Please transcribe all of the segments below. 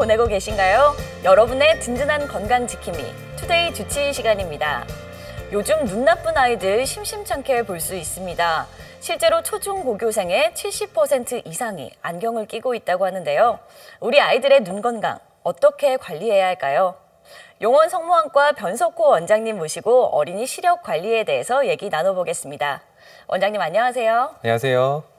보내고 계신가요? 여러분의 든든한 건강 지킴이 투데이 주치 시간입니다. 요즘 눈 나쁜 아이들 심심찮게 볼 수 있습니다. 실제로 초중고교생의 70% 이상이 안경을 끼고 있다고 하는데요. 우리 아이들의 눈 건강 어떻게 관리해야 할까요? 용원 성모학과 변석호 원장님 모시고 어린이 시력 관리에 대해서 얘기 나눠보겠습니다. 원장님 안녕하세요. 안녕하세요.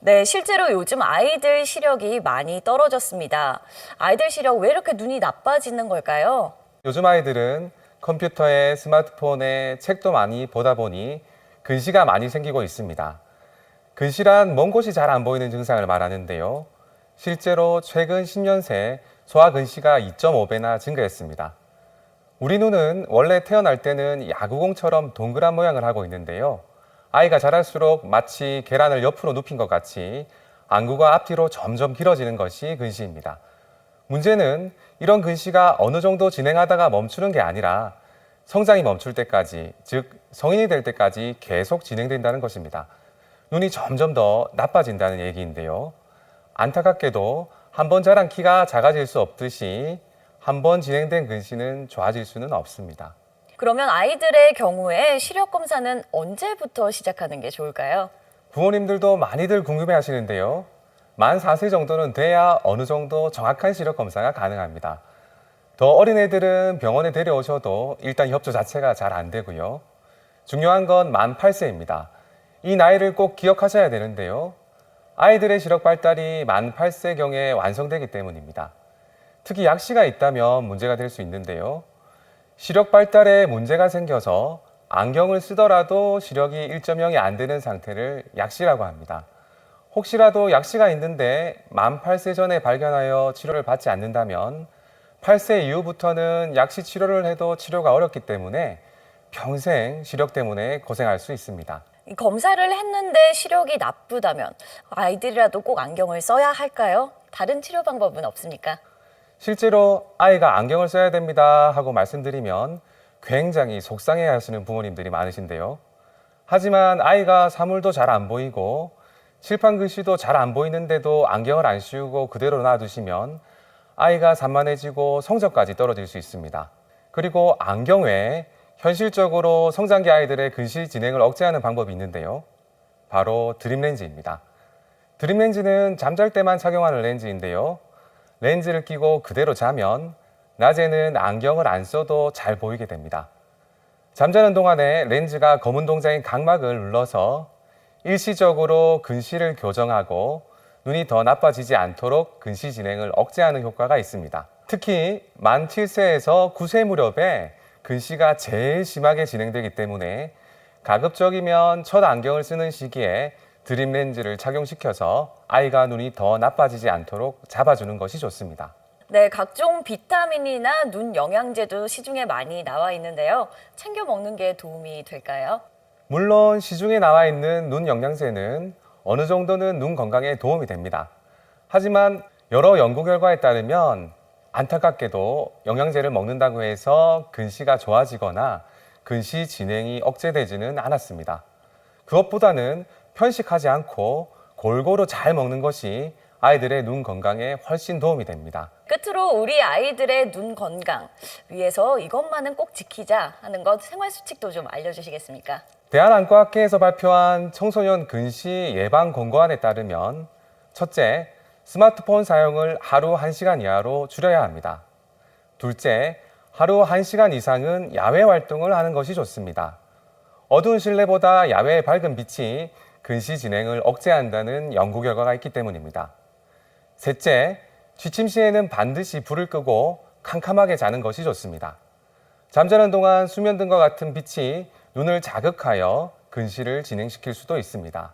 네, 실제로 요즘 아이들 시력이 많이 떨어졌습니다. 아이들 시력 왜 이렇게 눈이 나빠지는 걸까요? 요즘 아이들은 컴퓨터에 스마트폰에 책도 많이 보다 보니 근시가 많이 생기고 있습니다. 근시란 먼 곳이 잘 안 보이는 증상을 말하는데요. 실제로 최근 10년 새 소아 근시가 2.5배나 증가했습니다. 우리 눈은 원래 태어날 때는 야구공처럼 동그란 모양을 하고 있는데요. 아이가 자랄수록 마치 계란을 옆으로 눕힌 것 같이 안구가 앞뒤로 점점 길어지는 것이 근시입니다. 문제는 이런 근시가 어느 정도 진행하다가 멈추는 게 아니라 성장이 멈출 때까지, 즉 성인이 될 때까지 계속 진행된다는 것입니다. 눈이 점점 더 나빠진다는 얘기인데요. 안타깝게도 한 번 자란 키가 작아질 수 없듯이 한 번 진행된 근시는 좋아질 수는 없습니다. 그러면 아이들의 경우에 시력 검사는 언제부터 시작하는 게 좋을까요? 부모님들도 많이들 궁금해 하시는데요. 만 4세 정도는 돼야 어느 정도 정확한 시력 검사가 가능합니다. 더 어린 애들은 병원에 데려오셔도 일단 협조 자체가 잘 안 되고요. 중요한 건 만 8세입니다. 이 나이를 꼭 기억하셔야 되는데요. 아이들의 시력 발달이 만 8세경에 완성되기 때문입니다. 특히 약시가 있다면 문제가 될 수 있는데요. 시력 발달에 문제가 생겨서 안경을 쓰더라도 시력이 1.0이 안 되는 상태를 약시라고 합니다. 혹시라도 약시가 있는데 만 8세 전에 발견하여 치료를 받지 않는다면 8세 이후부터는 약시 치료를 해도 치료가 어렵기 때문에 평생 시력 때문에 고생할 수 있습니다. 검사를 했는데 시력이 나쁘다면 아이들이라도 꼭 안경을 써야 할까요? 다른 치료 방법은 없습니까? 실제로 아이가 안경을 써야 됩니다 하고 말씀드리면 굉장히 속상해 하시는 부모님들이 많으신데요. 하지만 아이가 사물도 잘 안 보이고 칠판 글씨도 잘 안 보이는데도 안경을 안 씌우고 그대로 놔두시면 아이가 산만해지고 성적까지 떨어질 수 있습니다. 그리고 안경 외에 현실적으로 성장기 아이들의 근시 진행을 억제하는 방법이 있는데요. 바로 드림렌즈입니다. 드림렌즈는 잠잘 때만 착용하는 렌즈인데요. 렌즈를 끼고 그대로 자면 낮에는 안경을 안 써도 잘 보이게 됩니다. 잠자는 동안에 렌즈가 검은 동자인 각막을 눌러서 일시적으로 근시를 교정하고 눈이 더 나빠지지 않도록 근시 진행을 억제하는 효과가 있습니다. 특히 만 7세에서 9세 무렵에 근시가 제일 심하게 진행되기 때문에 가급적이면 첫 안경을 쓰는 시기에 드림 렌즈를 착용시켜서 아이가 눈이 더 나빠지지 않도록 잡아주는 것이 좋습니다. 네, 각종 비타민이나 눈 영양제도 시중에 많이 나와 있는데요. 챙겨 먹는 게 도움이 될까요? 물론 시중에 나와 있는 눈 영양제는 어느 정도는 눈 건강에 도움이 됩니다. 하지만 여러 연구 결과에 따르면 안타깝게도 영양제를 먹는다고 해서 근시가 좋아지거나 근시 진행이 억제되지는 않았습니다. 그것보다는 편식하지 않고 골고루 잘 먹는 것이 아이들의 눈 건강에 훨씬 도움이 됩니다. 끝으로 우리 아이들의 눈 건강 위해서 이것만은 꼭 지키자 하는 것 생활 수칙도 좀 알려주시겠습니까? 대한안과학회에서 발표한 청소년 근시 예방 권고안에 따르면 첫째, 스마트폰 사용을 하루 1시간 이하로 줄여야 합니다. 둘째, 하루 1시간 이상은 야외 활동을 하는 것이 좋습니다. 어두운 실내보다 야외의 밝은 빛이 근시 진행을 억제한다는 연구 결과가 있기 때문입니다. 셋째, 취침 시에는 반드시 불을 끄고 캄캄하게 자는 것이 좋습니다. 잠자는 동안 수면등과 같은 빛이 눈을 자극하여 근시를 진행시킬 수도 있습니다.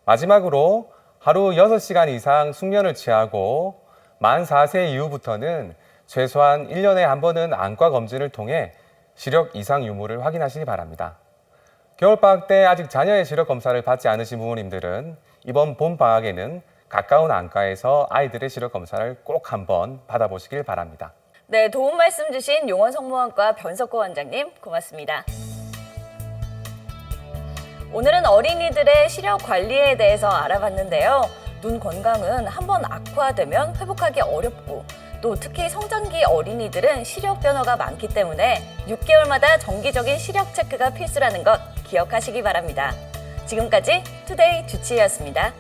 마지막으로 하루 6시간 이상 숙면을 취하고 만 4세 이후부터는 최소한 1년에 한 번은 안과 검진을 통해 시력 이상 유무를 확인하시기 바랍니다. 겨울방학 때 아직 자녀의 시력 검사를 받지 않으신 부모님들은 이번 봄방학에는 가까운 안과에서 아이들의 시력 검사를 꼭 한번 받아보시길 바랍니다. 네, 도움 말씀 주신 용원 성모학과 변석호 원장님 고맙습니다. 오늘은 어린이들의 시력 관리에 대해서 알아봤는데요. 눈 건강은 한번 악화되면 회복하기 어렵고 또 특히 성장기 어린이들은 시력 변화가 많기 때문에 6개월마다 정기적인 시력 체크가 필수라는 것 기억하시기 바랍니다. 지금까지 투데이 주치의였습니다.